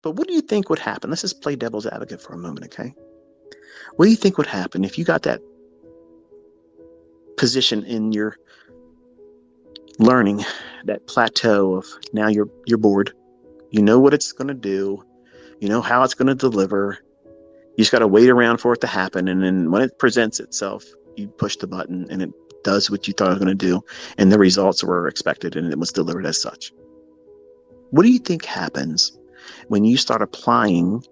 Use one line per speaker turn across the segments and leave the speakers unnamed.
But what do you think would happen? Let's just play devil's advocate for a moment, okay? What do you think would happen if you got that position in your learning, that plateau of now you're bored. You know what it's going to do. You know how it's going to deliver. You just got to wait around for it to happen. And then when it presents itself, you push the button and it does what you thought it was going to do. And the results were expected and it was delivered as such. What do you think happens when you start applying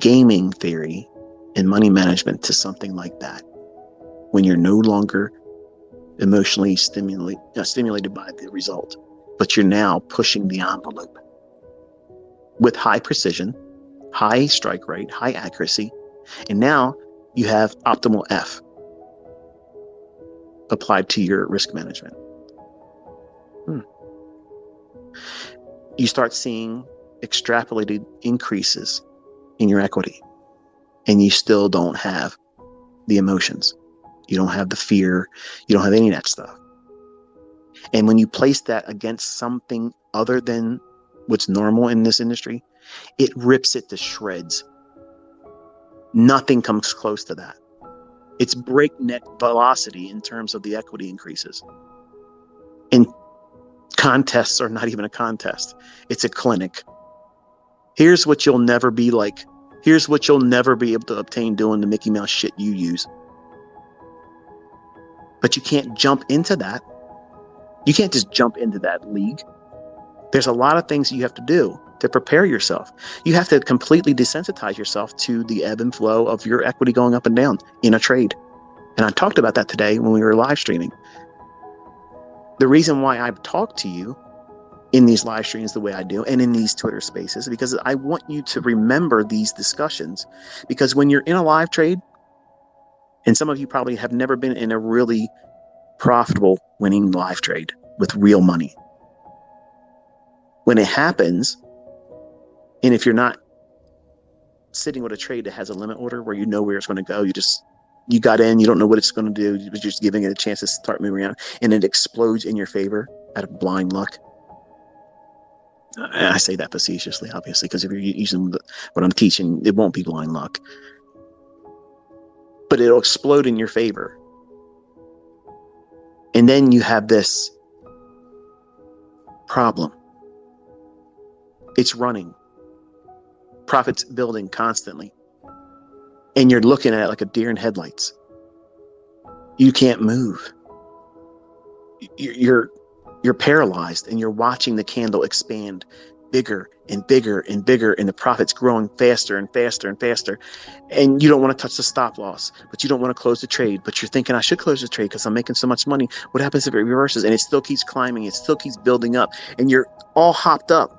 gaming theory and money management to something like that? When you're no longer emotionally stimulated by the result, but you're now pushing the envelope with high precision, high strike rate, high accuracy, and now you have optimal F applied to your risk management. You start seeing extrapolated increases in your equity, and you still don't have the emotions. You don't have the fear. You don't have any of that stuff. And when you place that against something other than what's normal in this industry, it rips it to shreds. Nothing comes close to that. It's breakneck velocity in terms of the equity increases. And contests are not even a contest. It's a clinic. Here's what you'll never be like. Here's what you'll never be able to obtain doing the Mickey Mouse shit you use. But you can't jump into that. You can't just jump into that league. There's a lot of things you have to do to prepare yourself. You have to completely desensitize yourself to the ebb and flow of your equity going up and down in a trade. And I talked about that today when we were live streaming. The reason why I've talked to you in these live streams the way I do and in these Twitter spaces is because I want you to remember these discussions. Because when you're in a live trade, and some of you probably have never been in a really profitable winning live trade with real money. When it happens, and if you're not sitting with a trade that has a limit order where you know where it's going to go, you got in, you don't know what it's going to do, you're just giving it a chance to start moving around, and it explodes in your favor out of blind luck. I say that facetiously, obviously, because if you're using what I'm teaching, it won't be blind luck. But it'll explode in your favor. And then you have this problem. It's running. Profits building constantly. And you're looking at it like a deer in headlights. You can't move. You're paralyzed, and you're watching the candle expand bigger and bigger and bigger, and the profits growing faster and faster and faster. And you don't want to touch the stop loss, but you don't want to close the trade, but you're thinking I should close the trade because I'm making so much money. What happens if it reverses? And it still keeps climbing, it still keeps building up, and you're all hopped up.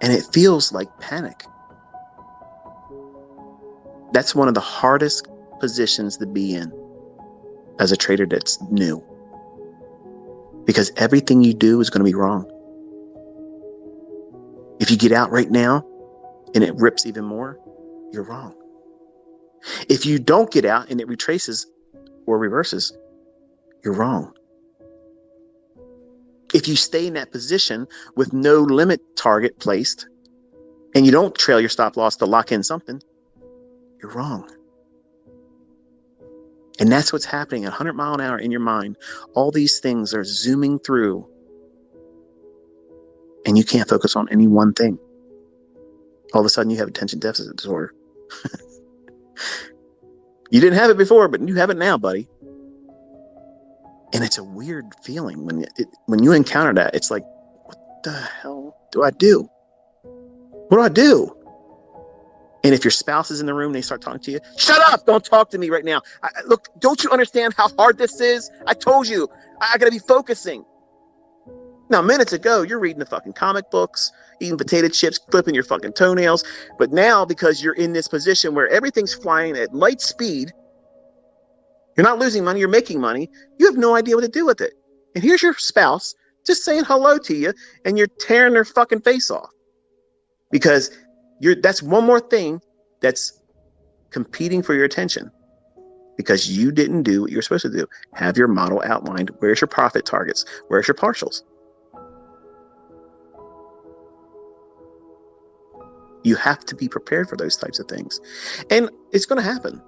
And it feels like panic. That's one of the hardest positions to be in as a trader that's new. Because everything you do is going to be wrong. If you get out right now and it rips even more, you're wrong. If you don't get out and it retraces or reverses, you're wrong. If you stay in that position with no limit target placed and you don't trail your stop loss to lock in something, you're wrong. And that's what's happening at 100 miles an hour in your mind. All these things are zooming through, and you can't focus on any one thing. All of a sudden, you have attention deficit disorder. You didn't have it before, but you have it now, buddy. And it's a weird feeling when you encounter that. It's like, what the hell do I do? What do I do? And if your spouse is in the room, they start talking to you. Shut up! Don't talk to me right now. Look, don't you understand how hard this is? I told you, I gotta be focusing. Now, minutes ago, you're reading the fucking comic books, eating potato chips, clipping your fucking toenails. But now, because you're in this position where everything's flying at light speed, you're not losing money, you're making money. You have no idea what to do with it. And here's your spouse just saying hello to you, and you're tearing their fucking face off. Because that's one more thing that's competing for your attention. Because you didn't do what you're supposed to do. Have your model outlined. Where's your profit targets? Where's your partials? You have to be prepared for those types of things. And it's going to happen.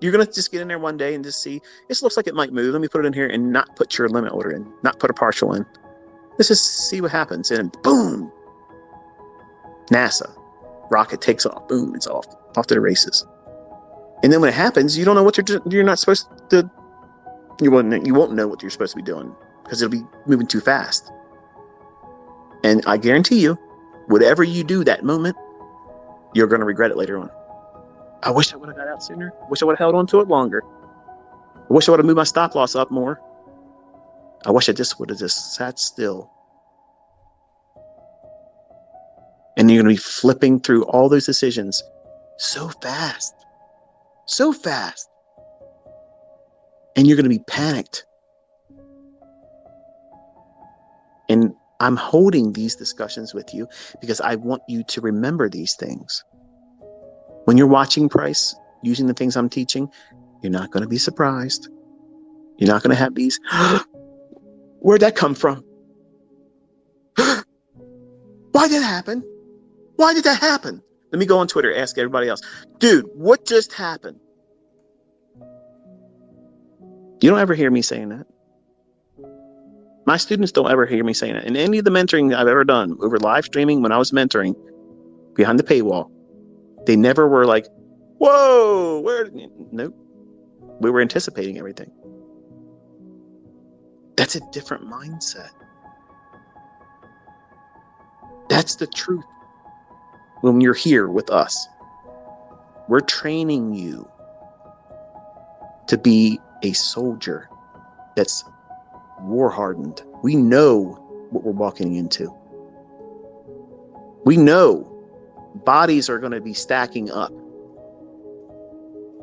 You're going to just get in there one day and just see, this looks like it might move. Let me put it in here and not put your limit order in, not put a partial in. Let's just see what happens. And boom, NASA, rocket takes off. Boom, it's off to the races. And then when it happens, you don't know what you're not supposed to, you won't know what you're supposed to be doing because it'll be moving too fast. And I guarantee you, whatever you do that moment, you're going to regret it later on. I wish I would have got out sooner. I wish I would have held on to it longer. I wish I would have moved my stop loss up more. I wish I just would have just sat still. And you're going to be flipping through all those decisions so fast. So fast. And you're going to be panicked. And I'm holding these discussions with you because I want you to remember these things. When you're watching price, using the things I'm teaching, you're not going to be surprised. You're not going to have these, where'd that come from? Why did it happen? Why did that happen? Let me go on Twitter, ask everybody else. Dude, what just happened? You don't ever hear me saying that. My students don't ever hear me saying it. In any of the mentoring I've ever done over live streaming when I was mentoring behind the paywall, they never were like, whoa, nope. We were anticipating everything. That's a different mindset. That's the truth. When you're here with us, we're training you to be a soldier that's war hardened. We know what we're walking into. We know bodies are going to be stacking up,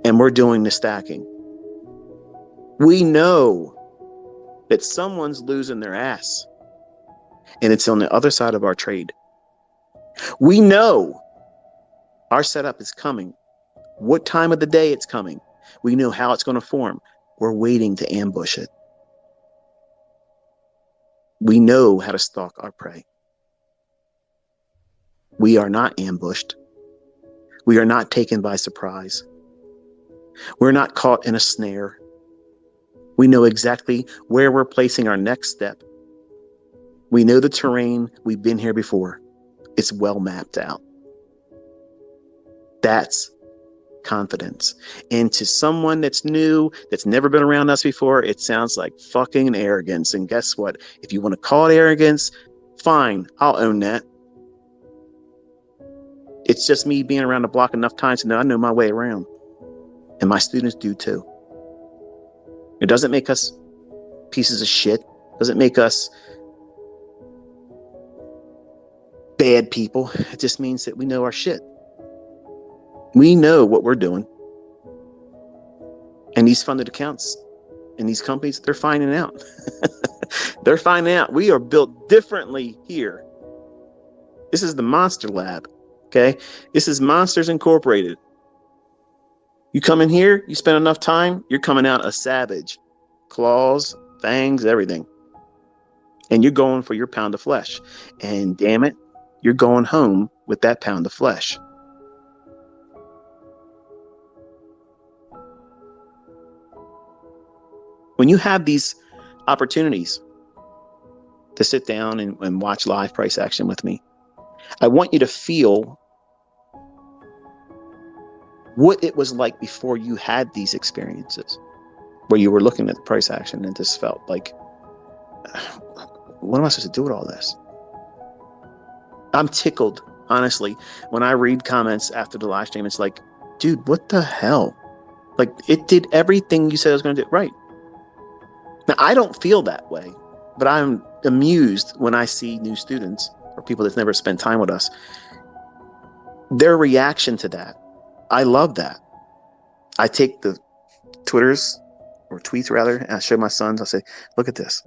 and we're doing the stacking. We know that someone's losing their ass, and it's on the other side of our trade. We know our setup is coming, what time of the day it's coming. We know how it's going to form. We're waiting to ambush it. We know how to stalk our prey. We are not ambushed. We are not taken by surprise. We're not caught in a snare. We know exactly where we're placing our next step. We know the terrain. We've been here before. It's well mapped out. That's confidence. And to someone that's new, that's never been around us before, it sounds like fucking arrogance. And guess what? If you want to call it arrogance, fine, I'll own that. It's just me being around the block enough times to know I know my way around. And my students do too. It doesn't make us pieces of shit. It doesn't make us bad people. It just means that we know our shit. We know what we're doing. And these funded accounts and these companies, they're finding out. They're finding out we are built differently here. This is the Monster Lab. Okay. This is Monsters Incorporated. You come in here, you spend enough time, you're coming out a savage. Claws, fangs, everything. And you're going for your pound of flesh. And damn it, you're going home with that pound of flesh. When you have these opportunities to sit down and watch live price action with me, I want you to feel what it was like before you had these experiences where you were looking at the price action and just felt like, what am I supposed to do with all this? I'm tickled, honestly. When I read comments after the live stream, it's like, dude, what the hell? Like, it did everything you said it was going to do. Right. Now, I don't feel that way, but I'm amused when I see new students or people that's never spent time with us. Their reaction to that, I love that. I take the Twitters or tweets rather, and I show my sons, I say, look at this.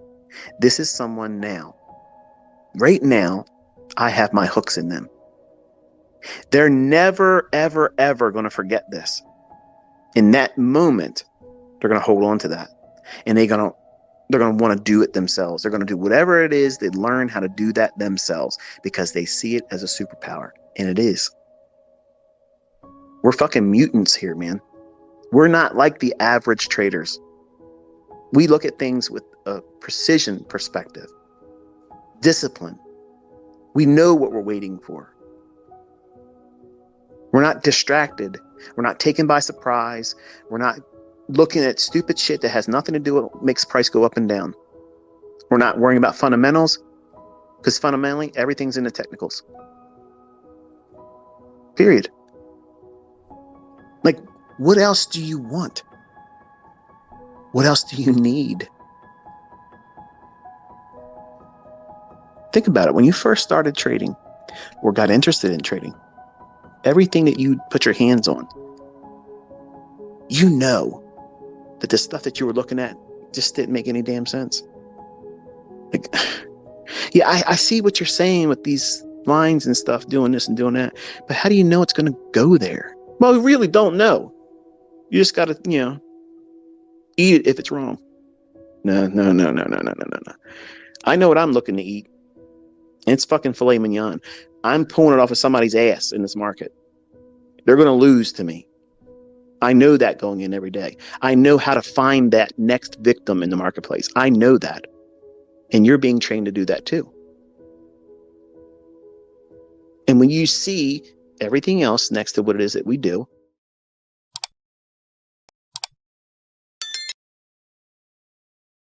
This is someone now. Right now, I have my hooks in them. They're never, ever, ever going to forget this. In that moment, they're going to hold on to that. And they're going to want to do it themselves. They're going to do whatever it is. They learn how to do that themselves because they see it as a superpower. And it is. We're fucking mutants here, man. We're not like the average traders. We look at things with a precision perspective, discipline. We know what we're waiting for. We're not distracted. We're not taken by surprise. We're not looking at stupid shit that has nothing to do with what makes price go up and down. We're not worrying about fundamentals, because fundamentally, everything's in the technicals. Period. Like, what else do you want? What else do you need? Think about it. When you first started trading or got interested in trading, everything that you put your hands on, you know that the stuff that you were looking at just didn't make any damn sense. Like, yeah, I see what you're saying with these lines and stuff, doing this and doing that, but how do you know it's going to go there? Well, we really don't know. You just got to, eat it if it's wrong. No. I know what I'm looking to eat. It's fucking filet mignon. I'm pulling it off of somebody's ass in this market. They're going to lose to me. I know that going in every day. I know how to find that next victim in the marketplace. I know that. And you're being trained to do that too. And when you see everything else next to what it is that we do,